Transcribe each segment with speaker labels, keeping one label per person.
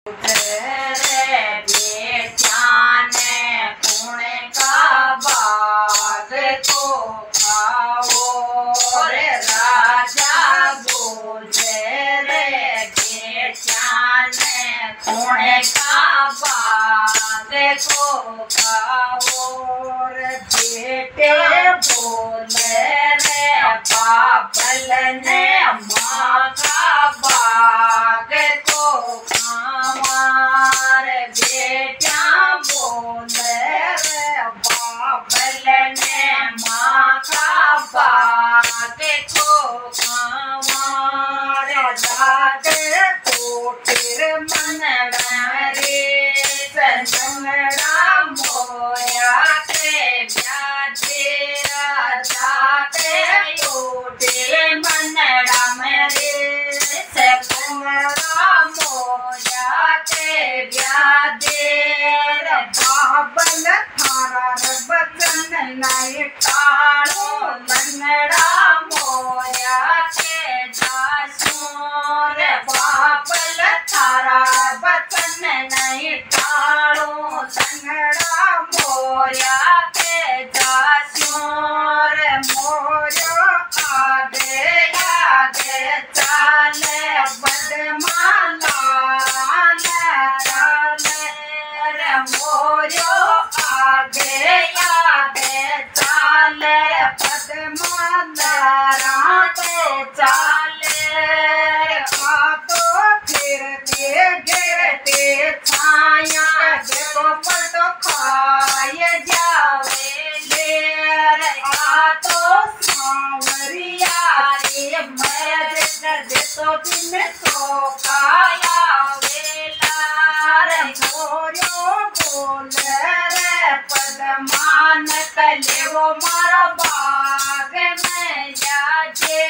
Speaker 1: रे बेटियां ने पुणे का बाग को खाओ रे राजा बोले रे बेटियां ने पुणे का बाग को खाओ रे बेटे बोले रे बाबल ने माँ का बाग को हमारे बेटियां बोले रे बाबल ने माँ का बाग को हमारे राधे कोटिर मनड़ा रे संगड़ा मोया के ब्याजे राजा के कोटिर मनड़ा मेरे संगड़ा मोया के ब्याजे बाबल थारा बचन नहीं टालो मनड़ा मोया के दासों रे बाबल थारा बचन नहीं टालो संगड़ा मोया के दासों रे मोयो आगे आगे चाले बदमाला मोरो आगे आगे चाले पद्माला के चाले आ तो फिरते गिरते छाया देखो पटो खाए जावे ले आ तो सांवरिया रे मैं दे तो दिन तो काया वेला रे मोरो बोले रे पदमान कले वो मारा बाग में जाजे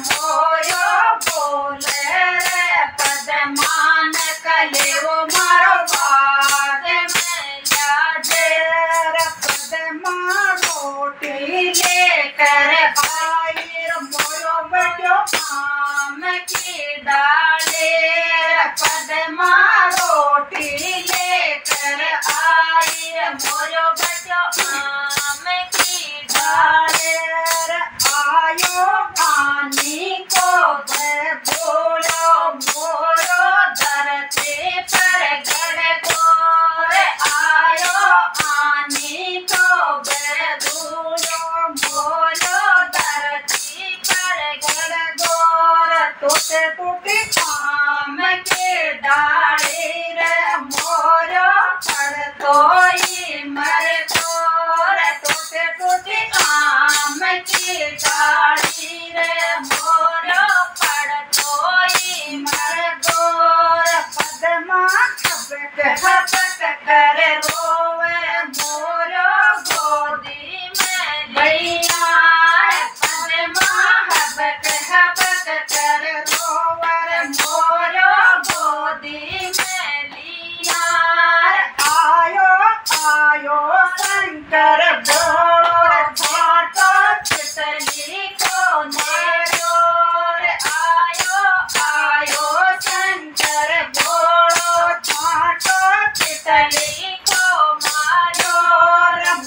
Speaker 1: मोरो बोले रे पदमान कले वो मारा बाग में जाजे रे पदमान रोटी लेकर आई मोरो बड़ो आम की डाले पदमा रोटी लेकर आई मोरो बड़ो आम की डाले आयो पानी को दे बोलो मोरो धरती पर गड़ को आयो आनी को दे बोलो मोरो धरती पर गड़ गोर टूटे टूटे आम के डाले रे मोरो पड़ कोई मर गोर टूटे टूटे आम की डाली रे मोरो पड़ कोई मर गोर पद्मा खपक करे रोवे मोरो गोदी में गैया पद्मा हबक कर रोवर मोरो गोदी में लिया आयो आयो शंकर बोर छाटो चितली को नेरो आयो आयो शंकर बोर छाटो चितली को मारो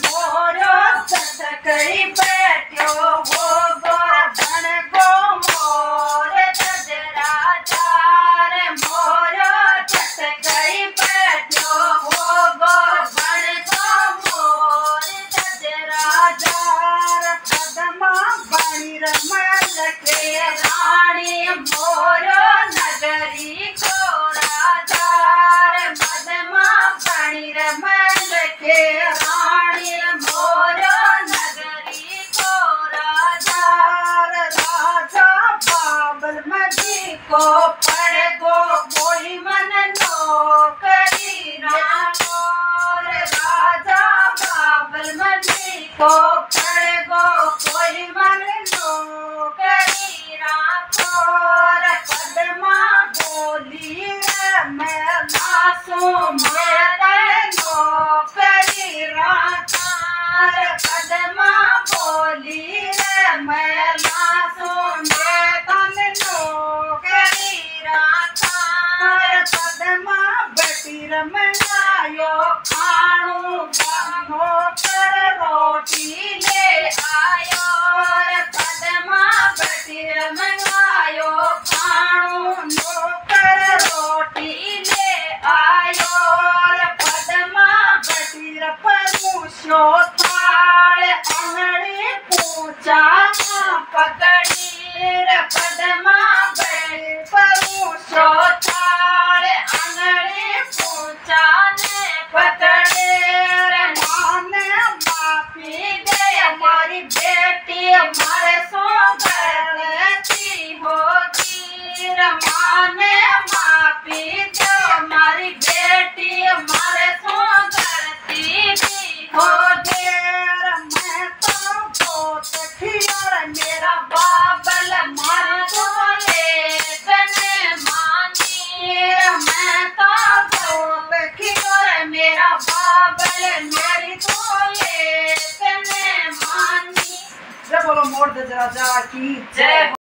Speaker 1: मोरो सतकई बैठो वो गोधन को मोर राजा मोरो सतकई बैठो वो गोधन को मोर राजा पद्मा बनी रमल के रानी मोरो नगरी को राजा पद्मा बनी रमल के रानी मोरो नगरी को राजा राजा बाबल मजी को पड़ गो कोई मन नौकरी रानो राजा बाबल मजी को पड़ गो कोई मन नौकरी राखो पद्मा बोली मैं मासूम नौकरी राखा पद्मा बोली मैं मासूम नौकरी राखा पद्मा मेरा बाबल मेरी तो ले तने मानी।
Speaker 2: जय बोलो मोर राजा की जय।